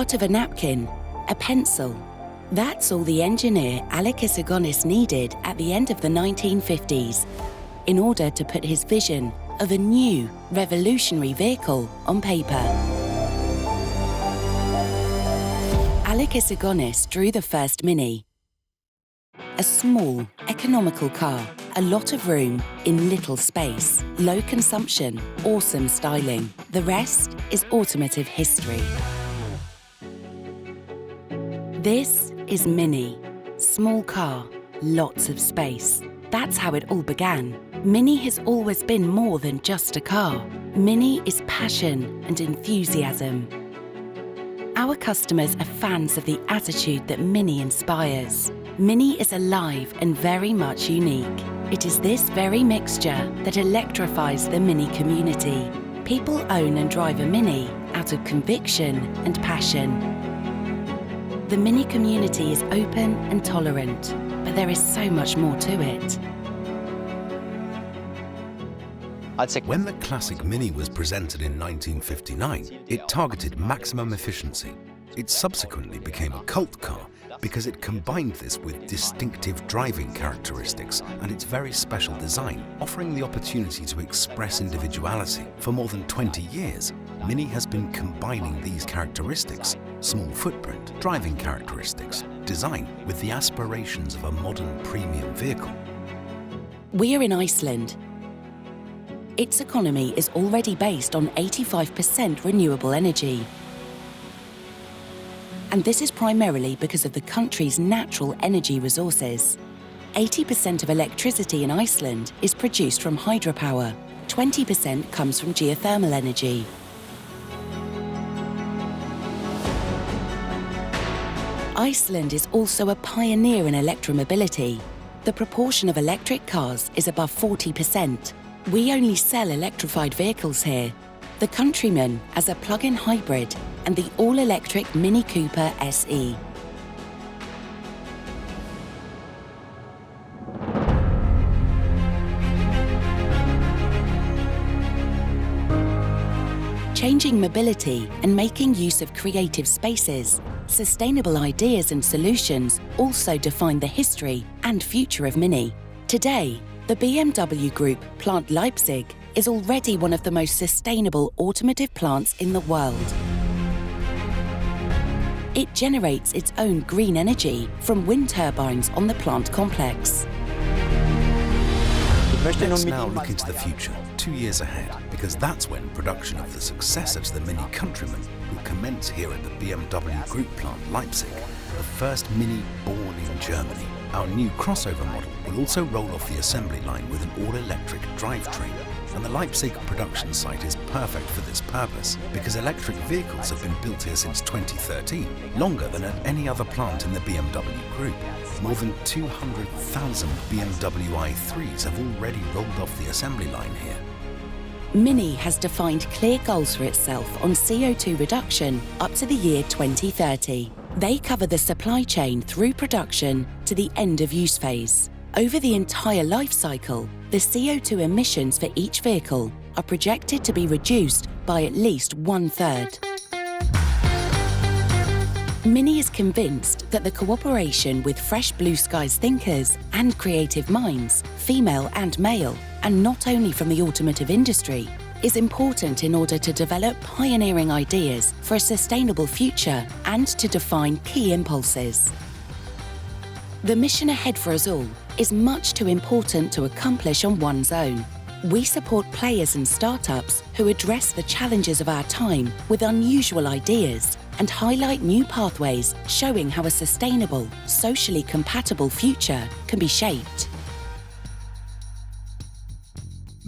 part of a napkin, a pencil. That's all the engineer Alekis Agonis needed at the end of the 1950s in order to put his vision of a new, revolutionary vehicle on paper. Alekis Agonis drew the first Mini. A small, economical car, a lot of room in little space, low consumption, awesome styling. The rest is automotive history. This is Mini. Small car, lots of space. That's how it all began. Mini has always been more than just a car. Mini is passion and enthusiasm. Our customers are fans of the attitude that Mini inspires. Mini is alive and very much unique. It is this very mixture that electrifies the Mini community. People own and drive a Mini out of conviction and passion. The Mini community is open and tolerant, but there is so much more to it. When the classic Mini was presented in 1959, it targeted maximum efficiency. It subsequently became a cult car because it combined this with distinctive driving characteristics and its very special design, offering the opportunity to express individuality. For more than 20 years, Mini has been combining these characteristics, small footprint, driving characteristics, design, with the aspirations of a modern premium vehicle. We are in Iceland. Its economy is already based on 85% renewable energy. And this is primarily because of the country's natural energy resources. 80% of electricity in Iceland is produced from hydropower. 20% comes from geothermal energy. Iceland is also a pioneer in electromobility. The proportion of electric cars is above 40%. We only sell electrified vehicles here. The Countryman as a plug-in hybrid and the all-electric Mini Cooper SE. Changing mobility and making use of creative spaces, sustainable ideas and solutions also define the history and future of Mini. Today, the BMW Group plant Leipzig is already one of the most sustainable automotive plants in the world. It generates its own green energy from wind turbines on the plant complex. Let's now look into the future, 2 years ahead, because that's when production of the successor to the Mini Countryman will commence here at the BMW Group plant Leipzig, the first Mini born in Germany. Our new crossover model will also roll off the assembly line with an all-electric drivetrain. And the Leipzig production site is perfect for this purpose because electric vehicles have been built here since 2013, longer than at any other plant in the BMW Group. More than 200,000 BMW i3s have already rolled off the assembly line here. Mini has defined clear goals for itself on CO2 reduction up to the year 2030. They cover the supply chain through production to the end of use phase. Over the entire life cycle, the CO2 emissions for each vehicle are projected to be reduced by at least 1/3. Mini is convinced that the cooperation with fresh blue skies thinkers and creative minds, female and male, and not only from the automotive industry, is important in order to develop pioneering ideas for a sustainable future and to define key impulses. The mission ahead for us all is much too important to accomplish on one's own. We support players and startups who address the challenges of our time with unusual ideas and highlight new pathways showing how a sustainable, socially compatible future can be shaped.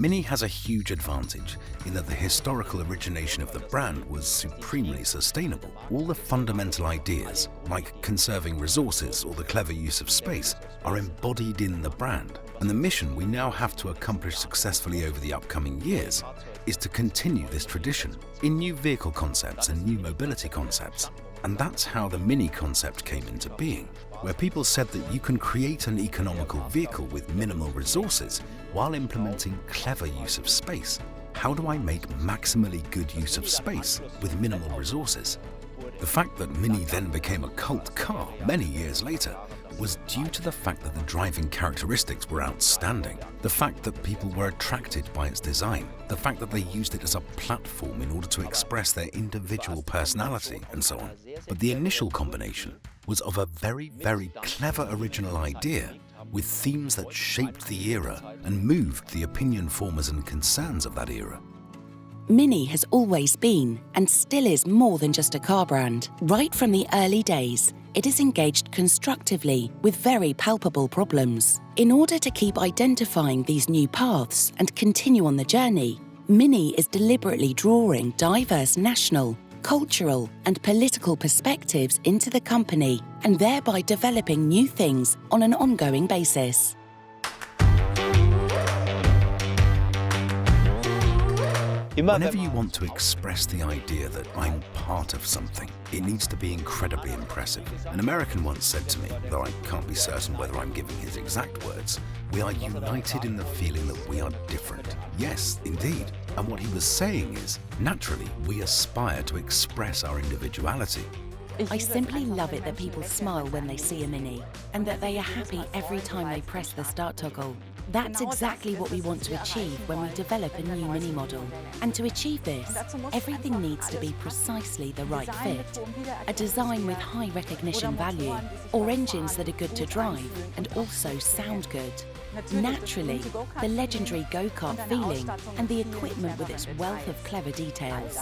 Mini has a huge advantage in that the historical origination of the brand was supremely sustainable. All the fundamental ideas, like conserving resources or the clever use of space, are embodied in the brand. And the mission we now have to accomplish successfully over the upcoming years is to continue this tradition in new vehicle concepts and new mobility concepts. And that's how the Mini concept came into being, where people said that you can create an economical vehicle with minimal resources while implementing clever use of space. How do I make maximally good use of space with minimal resources? The fact that Mini then became a cult car many years later was due to the fact that the driving characteristics were outstanding, the fact that people were attracted by its design, the fact that they used it as a platform in order to express their individual personality, and so on. But the initial combination was of a very, very clever original idea with themes that shaped the era and moved the opinion formers and concerns of that era. Mini has always been, and still is, more than just a car brand. Right from the early days, it is engaged constructively with very palpable problems. In order to keep identifying these new paths and continue on the journey, Mini is deliberately drawing diverse national, cultural and political perspectives into the company and thereby developing new things on an ongoing basis. Whenever you want to express the idea that I'm part of something, it needs to be incredibly impressive. An American once said to me, though I can't be certain whether I'm giving his exact words, "We are united in the feeling that we are different." Yes, indeed. And what he was saying is, naturally, we aspire to express our individuality. I simply love it that people smile when they see a Mini and that they are happy every time they press the start toggle. That's exactly what we want to achieve when we develop a new Mini model. And to achieve this, everything needs to be precisely the right fit. A design with high recognition value, or engines that are good to drive and also sound good. Naturally, the legendary go-kart feeling and the equipment with its wealth of clever details.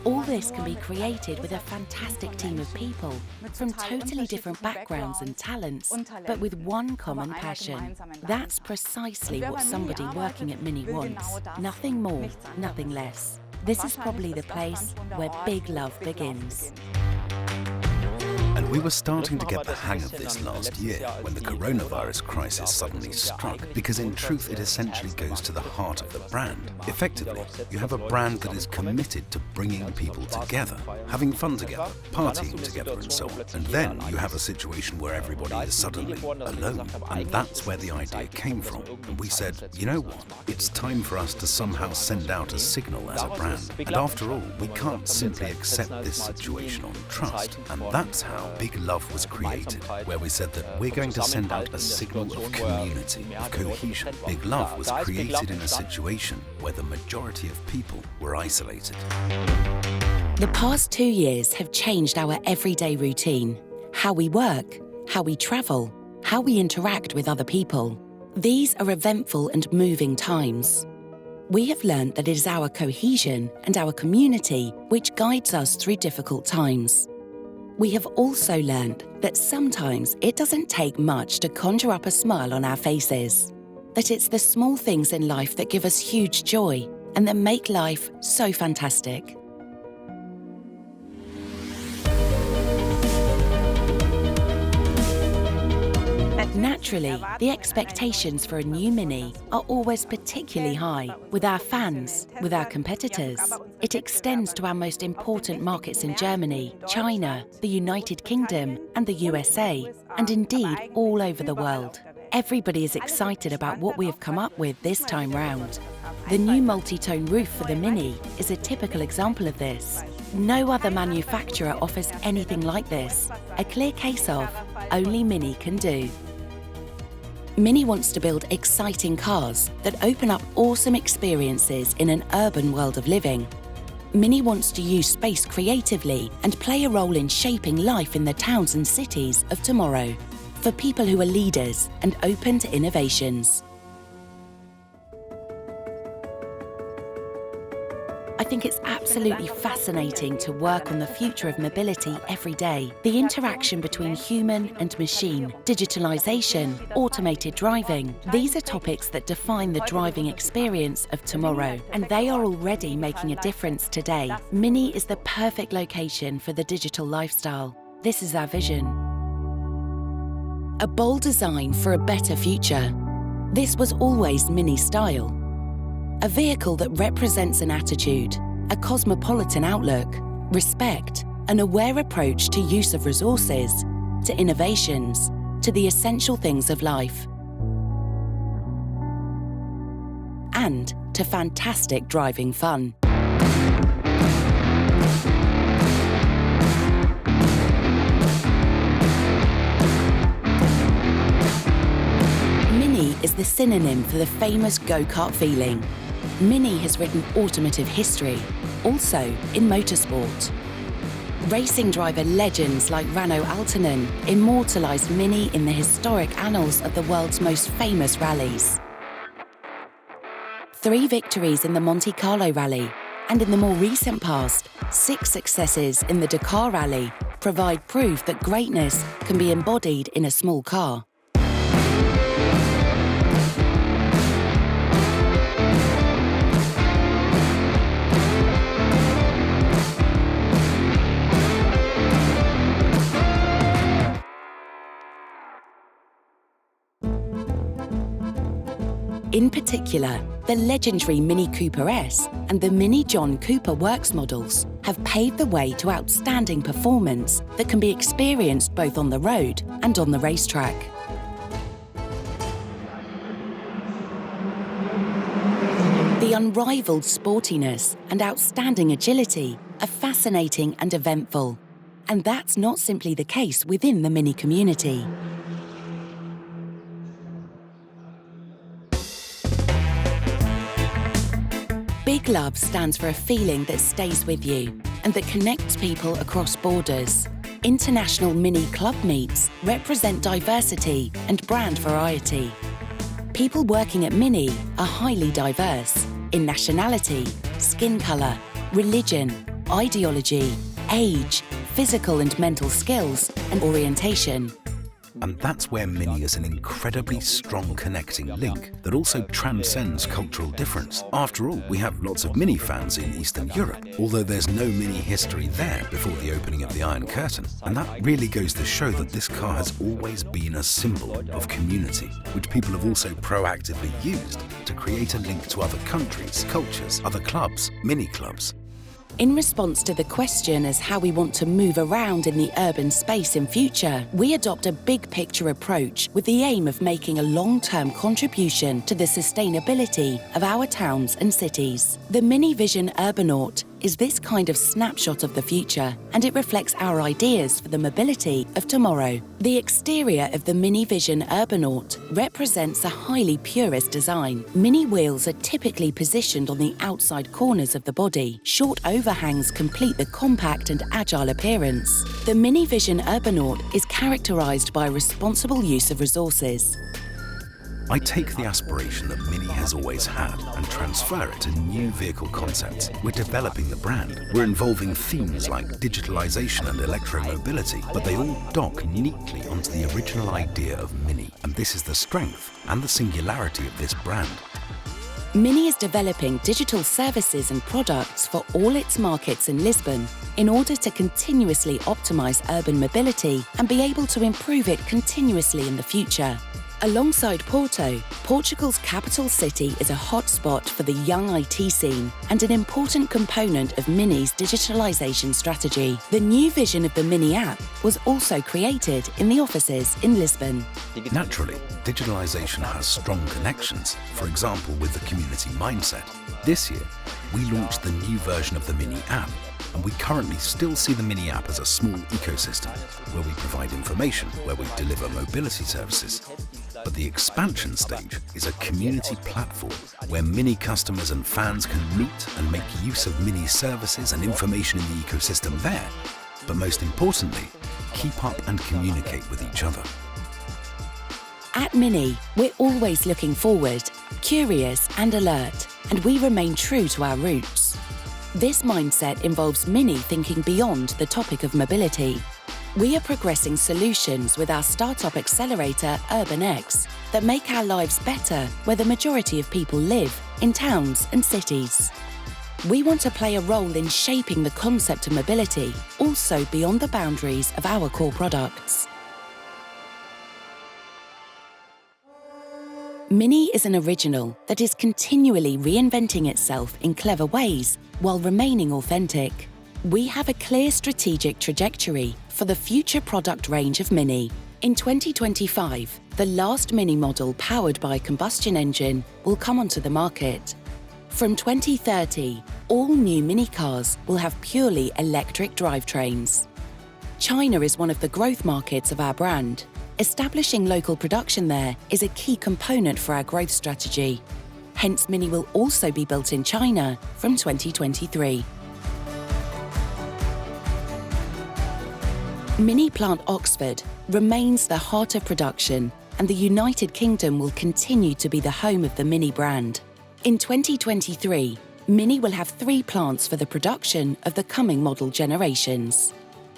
All this can be created with a fantastic team of people from totally different backgrounds and talents, but with one common passion. That's precisely what somebody working at Mini wants. Nothing more, nothing less. This is probably the place where big love begins. And we were starting to get the hang of this last year when the coronavirus crisis suddenly struck, because in truth it essentially goes to the heart of the brand. Effectively, you have a brand that is committed to bringing people together, having fun together, partying together and so on. And then you have a situation where everybody is suddenly alone. And that's where the idea came from. And we said, you know what? It's time for us to somehow send out a signal as a brand. And after all, we can't simply accept this situation on trust. And that's how Big Love was created, where we said that we're going to send out a signal of community, of cohesion. Big Love was created in a situation where the majority of people were isolated. The past 2 years have changed our everyday routine, how we work, how we travel, how we interact with other people. These are eventful and moving times. We have learned that it is our cohesion and our community which guides us through difficult times. We have also learned that sometimes it doesn't take much to conjure up a smile on our faces, that it's the small things in life that give us huge joy and that make life so fantastic. Naturally, the expectations for a new Mini are always particularly high with our fans, with our competitors. It extends to our most important markets in Germany, China, the United Kingdom and the USA, and indeed all over the world. Everybody is excited about what we have come up with this time round. The new multi-tone roof for the Mini is a typical example of this. No other manufacturer offers anything like this. A clear case of only Mini can do. Mini wants to build exciting cars that open up awesome experiences in an urban world of living. Mini wants to use space creatively and play a role in shaping life in the towns and cities of tomorrow, for people who are leaders and open to innovations. I think it's absolutely fascinating to work on the future of mobility every day. The interaction between human and machine, digitalization, automated driving. These are topics that define the driving experience of tomorrow, and they are already making a difference today. Mini is the perfect location for the digital lifestyle. This is our vision. A bold design for a better future. This was always Mini style. A vehicle that represents an attitude, a cosmopolitan outlook, respect, an aware approach to use of resources, to innovations, to the essential things of life, and to fantastic driving fun. synonym for the famous go-kart feeling. Mini has written automotive history, also in motorsport. Racing driver legends like Rano Aaltonen immortalised Mini in the historic annals of the world's most famous rallies. 3 victories in the Monte Carlo Rally, and in the more recent past, 6 successes in the Dakar Rally provide proof that greatness can be embodied in a small car. In particular, the legendary Mini Cooper S and the Mini John Cooper Works models have paved the way to outstanding performance that can be experienced both on the road and on the racetrack. The unrivaled sportiness and outstanding agility are fascinating and eventful, and that's not simply the case within the Mini community. Big Love stands for a feeling that stays with you and that connects people across borders. International Mini club meets represent diversity and brand variety. People working at Mini are highly diverse in nationality, skin colour, religion, ideology, age, physical and mental skills, and orientation. And that's where Mini is an incredibly strong connecting link that also transcends cultural difference. After all, we have lots of Mini fans in Eastern Europe, although there's no Mini history there before the opening of the Iron Curtain. And that really goes to show that this car has always been a symbol of community, which people have also proactively used to create a link to other countries, cultures, other clubs, Mini clubs. In response to the question as how we want to move around in the urban space in future, we adopt a big picture approach with the aim of making a long-term contribution to the sustainability of our towns and cities. The Mini Vision Urbanaut is this kind of snapshot of the future, and it reflects our ideas for the mobility of tomorrow. The exterior of the Mini Vision Urbanaut represents a highly purist design. Mini wheels are typically positioned on the outside corners of the body. Short overhangs complete the compact and agile appearance. The Mini Vision Urbanaut is characterised by a responsible use of resources. I take the aspiration that Mini has always had and transfer it to new vehicle concepts. We're developing the brand. We're involving themes like digitalization and electromobility, but they all dock neatly onto the original idea of Mini. And this is the strength and the singularity of this brand. Mini is developing digital services and products for all its markets in Lisbon in order to continuously optimise urban mobility and be able to improve it continuously in the future. Alongside Porto, Portugal's capital city is a hotspot for the young IT scene and an important component of Mini's digitalisation strategy. The new vision of the Mini app was also created in the offices in Lisbon. Naturally, digitalisation has strong connections, for example with the community mindset. This year, we launched the new version of the Mini app, and we currently still see the Mini app as a small ecosystem where we provide information, where we deliver mobility services. But the expansion stage is a community platform where Mini customers and fans can meet and make use of Mini services and information in the ecosystem there. But most importantly, keep up and communicate with each other. At Mini, we're always looking forward, curious and alert, and we remain true to our roots. This mindset involves Mini thinking beyond the topic of mobility. We are progressing solutions with our startup accelerator UrbanX that make our lives better where the majority of people live, in towns and cities. We want to play a role in shaping the concept of mobility, also beyond the boundaries of our core products. Mini is an original that is continually reinventing itself in clever ways while remaining authentic. We have a clear strategic trajectory for the future product range of Mini. In 2025, the last Mini model powered by a combustion engine will come onto the market. From 2030, all new Mini cars will have purely electric drivetrains. China is one of the growth markets of our brand. Establishing local production there is a key component for our growth strategy. Hence, Mini will also be built in China from 2023. Mini Plant Oxford remains the heart of production, and the United Kingdom will continue to be the home of the Mini brand. In 2023, Mini will have 3 plants for the production of the coming model generations.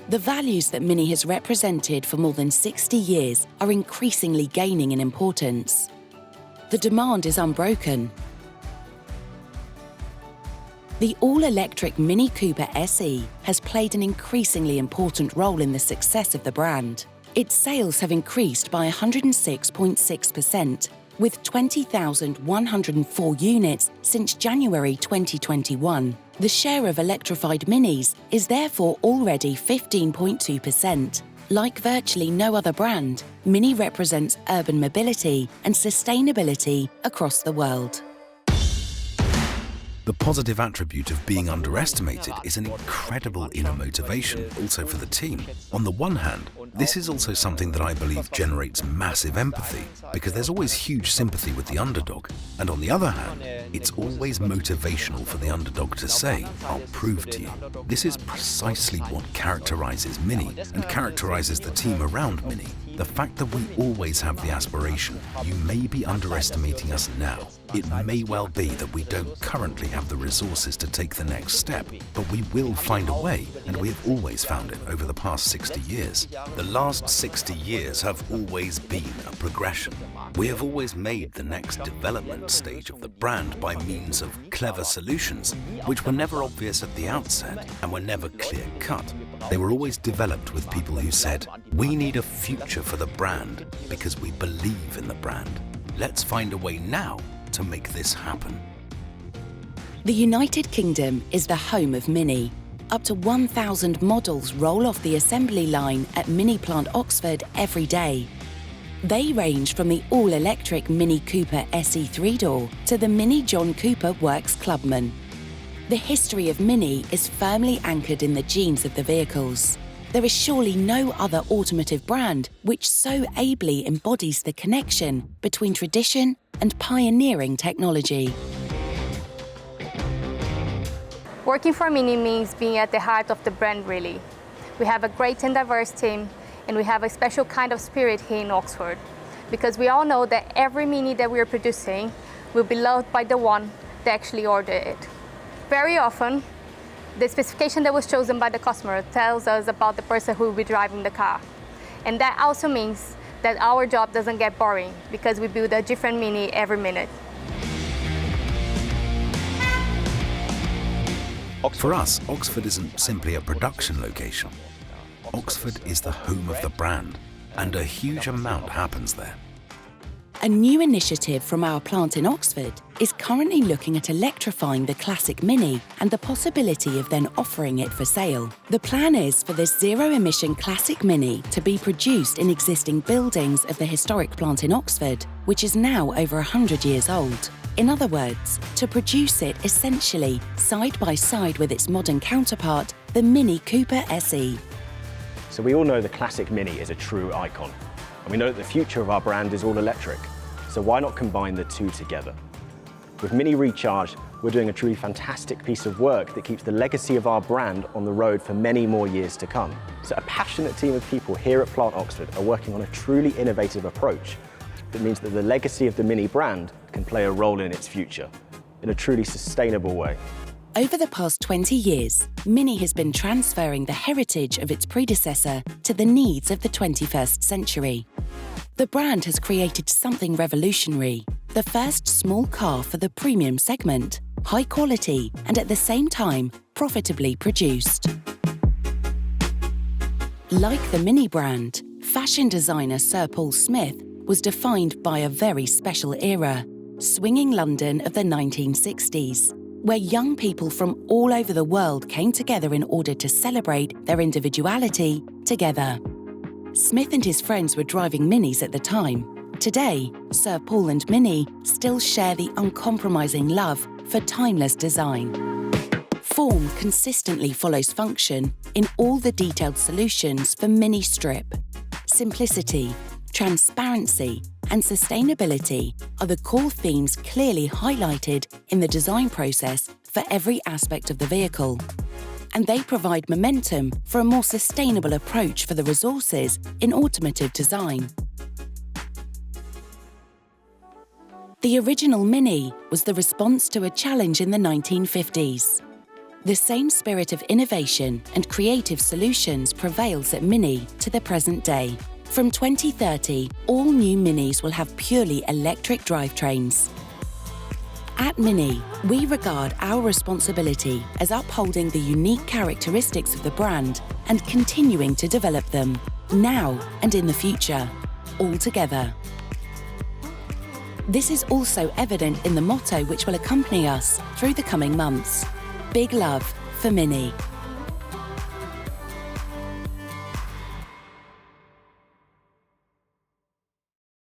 The values that Mini has represented for more than 60 years are increasingly gaining in importance. The demand is unbroken. The all-electric Mini Cooper SE has played an increasingly important role in the success of the brand. Its sales have increased by 106.6%, with 20,104 units since January 2021. The share of electrified Minis is therefore already 15.2%. Like virtually no other brand, Mini represents urban mobility and sustainability across the world. The positive attribute of being underestimated is an incredible inner motivation also for the team. On the one hand, this is also something that I believe generates massive empathy, because there's always huge sympathy with the underdog. And on the other hand, it's always motivational for the underdog to say, "I'll prove to you." This is precisely what characterizes Mini and characterizes the team around Mini. The fact that we always have the aspiration, you may be underestimating us now. It may well be that we don't currently have the resources to take the next step, but we will find a way, and we have always found it over the past 60 years. The last 60 years have always been a progression. We have always made the next development stage of the brand by means of clever solutions, which were never obvious at the outset and were never clear-cut. They were always developed with people who said, "We need a future for the brand because we believe in the brand. Let's find a way now to make this happen." The United Kingdom is the home of Mini. Up to 1,000 models roll off the assembly line at Mini Plant Oxford every day. They range from the all-electric Mini Cooper SE 3-door to the Mini John Cooper Works Clubman. The history of Mini is firmly anchored in the genes of the vehicles. There is surely no other automotive brand which so ably embodies the connection between tradition and pioneering technology. Working for Mini means being at the heart of the brand, really. We have a great and diverse team, and we have a special kind of spirit here in Oxford, because we all know that every Mini that we are producing will be loved by the one that actually ordered it. Very often, the specification that was chosen by the customer tells us about the person who will be driving the car. And that also means that our job doesn't get boring, because we build a different Mini every minute. For us, Oxford isn't simply a production location. Oxford is the home of the brand, and a huge amount happens there. A new initiative from our plant in Oxford is currently looking at electrifying the classic Mini and the possibility of then offering it for sale. The plan is for this zero-emission classic Mini to be produced in existing buildings of the historic plant in Oxford, which is now over 100 years old. In other words, to produce it essentially side by side with its modern counterpart, the Mini Cooper SE. So we all know the classic Mini is a true icon. And we know that the future of our brand is all electric. So why not combine the two together? With Mini Recharge, we're doing a truly fantastic piece of work that keeps the legacy of our brand on the road for many more years to come. So a passionate team of people here at Plant Oxford are working on a truly innovative approach that means that the legacy of the Mini brand can play a role in its future in a truly sustainable way. Over the past 20 years, Mini has been transferring the heritage of its predecessor to the needs of the 21st century. The brand has created something revolutionary, the first small car for the premium segment, high quality and at the same time profitably produced. Like the Mini brand, fashion designer Sir Paul Smith was defined by a very special era, swinging London of the 1960s. Where young people from all over the world came together in order to celebrate their individuality together. Smith and his friends were driving Minis at the time. Today, Sir Paul and Mini still share the uncompromising love for timeless design. Form consistently follows function in all the detailed solutions for Mini Strip. Simplicity, transparency, and sustainability are the core themes clearly highlighted in the design process for every aspect of the vehicle. And they provide momentum for a more sustainable approach for the resources in automotive design. The original Mini was the response to a challenge in the 1950s. The same spirit of innovation and creative solutions prevails at Mini to the present day. From 2030, all new Minis will have purely electric drivetrains. At Mini, we regard our responsibility as upholding the unique characteristics of the brand and continuing to develop them, now and in the future, all together. This is also evident in the motto which will accompany us through the coming months. Big love for Mini.